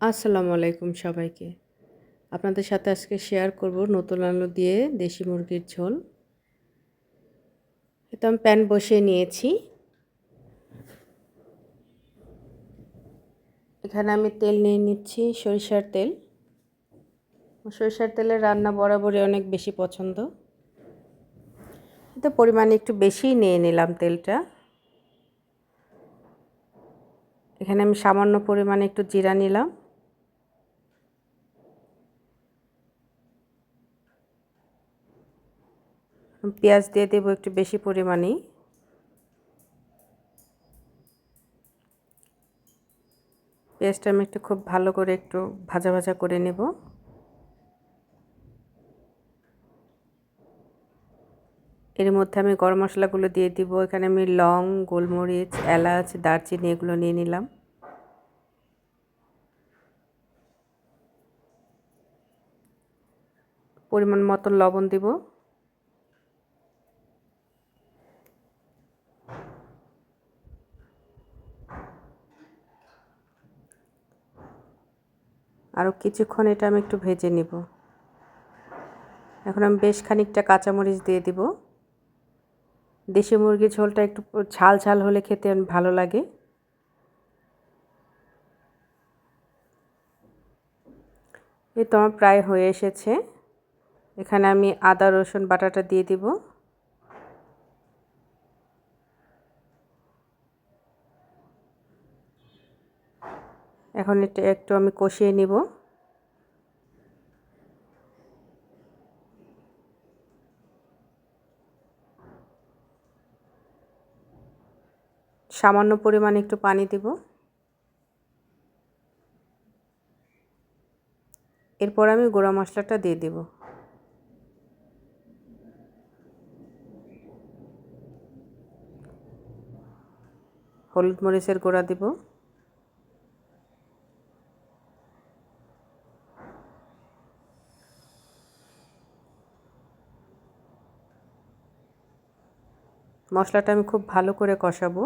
আসসালামু আলাইকুম সবাইকে। আপনাদের সাথে আজকে শেয়ার করব নতুন আলু দিয়ে দেশি মুরগির ঝোল। তো আমি প্যান বসিয়ে নিয়েছি। এখানে আমি তেল নিয়ে নিচ্ছি, সরিষার তেল। সরিষার তেলের রান্না বরাবরই অনেক বেশি পছন্দ। তো পরিমাণে একটু বেশিই নিয়ে নিলাম তেলটা। এখানে আমি সামান্য পরিমাণে একটু জিরা নিলাম। পেঁয়াজ দিয়ে দেবো একটু বেশি পরিমাণেই। পেঁয়াজটা আমি একটু খুব ভালো করে একটু ভাজা ভাজা করে নেব। এর মধ্যে আমি গরম মশলাগুলো দিয়ে দিব। এখানে আমি লং, গোলমরিচ, এলাচ, দারচিনি এগুলো নিয়ে নিলাম। পরিমাণ মতো লবণ দিব। আরও কিছুক্ষণ এটা আমি একটু ভেজে নিব। এখন আমি বেশ খানিকটা কাঁচামরিচ দিয়ে দিব। দেশি মুরগির ঝোলটা একটু ঝাল ঝাল হলে খেতে ভালো লাগে। এই তো আমার প্রায় হয়ে এসেছে। এখানে আমি আদা রসুন বাটাটা দিয়ে দিব। এখন এটা একটু আমি কষিয়ে নিব। সামান্য পরিমাণে একটু পানি দিব। এরপর আমি গুঁড়া মশলাটা দিয়ে দিব। হলুদ মরিচের গুঁড়া দিব। মশলাটা আমি খুব ভালো করে কষাবো।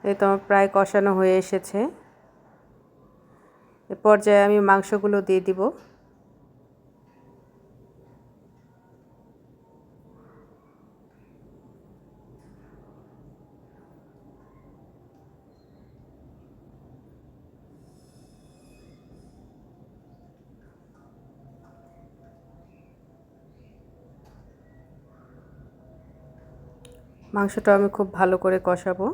এই তো আমার প্রায় কষানো হয়ে এসেছে। এ পর্যায়ে আমি মাংসগুলো দিয়ে দিব। মাংসটা আমি খুব ভালো করে কষাবো।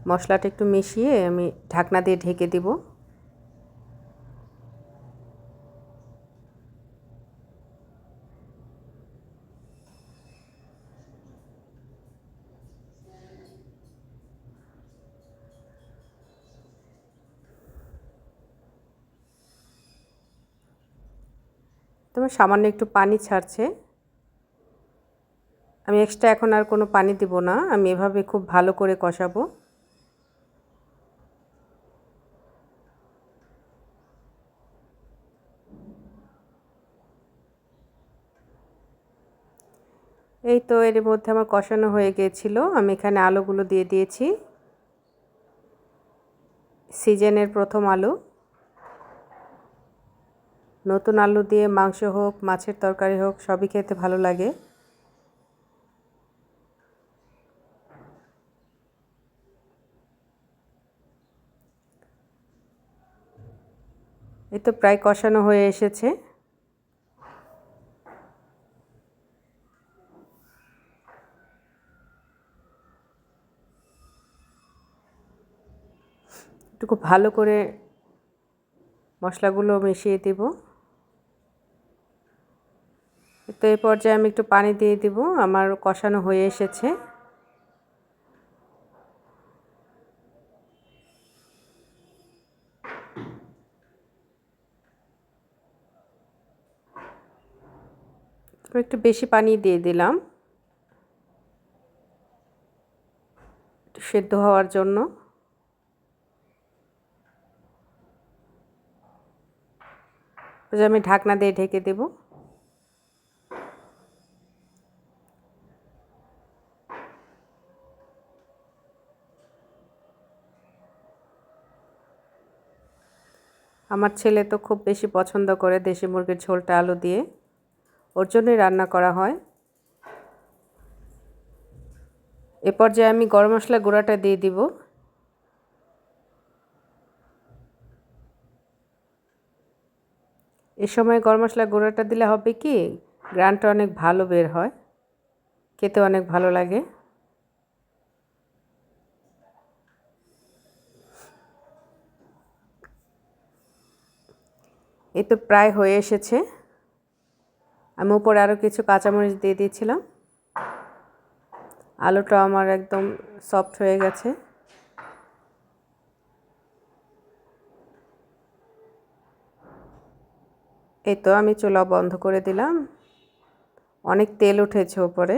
মশলাটা একটু মিশিয়ে আমি ঢাকনা দিয়ে ঢেকে দিব। তবে সামান্য একটু পানি ছাড়ছে। আমি এক্সট্রা এখন আর কোনো পানি দিব না। আমি এভাবে খুব ভালো করে কষাবো। এই তো এর মধ্যে আমার কষানো হয়ে গিয়েছিল। আমি এখানে আলুগুলো দিয়ে দিয়েছি। সিজনের প্রথম আলু। নতুন আলু দিয়ে মাংস হোক, মাছের তরকারি হোক, সবই খেতে ভালো লাগে। এই তো প্রায় কষানো হয়ে এসেছে। একটু খুব ভালো করে মশলাগুলো মিশিয়ে দেব। তো এই পর্যায়ে আমি একটু পানি দিয়ে দিব। আমার কষানো হয়ে এসেছে। একটু বেশি পানি দিয়ে দিলাম একটু সেদ্ধ হওয়ার জন্য। আমি ঢাকনা দিয়ে ঢেকে দেব। আমার ছেলে তো খুব বেশি পছন্দ করে দেশি মুরগির ঝোলটা আলু দিয়ে, ওর জন্যই রান্না করা হয়। এ পর্যায়ে আমি গরম মশলা গুঁড়াটা দিয়ে দিব। এ সময় গরম মশলা গুঁড়াটা দিলে হবে কি, ঘ্রাণটা অনেক ভালো বের হয়, খেতে অনেক ভালো লাগে। এই তো প্রায় হয়ে এসেছে। আমি উপরে আরও কিছু কাঁচামরিচ দিয়ে দিয়েছিলাম। আলুটা আমার একদম সফট হয়ে গেছে। এই তো আমি চুলা বন্ধ করে দিলাম। অনেক তেল উঠেছে উপরে।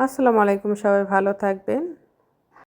আসসালামু আলাইকুম, সবাই ভালো থাকবেন।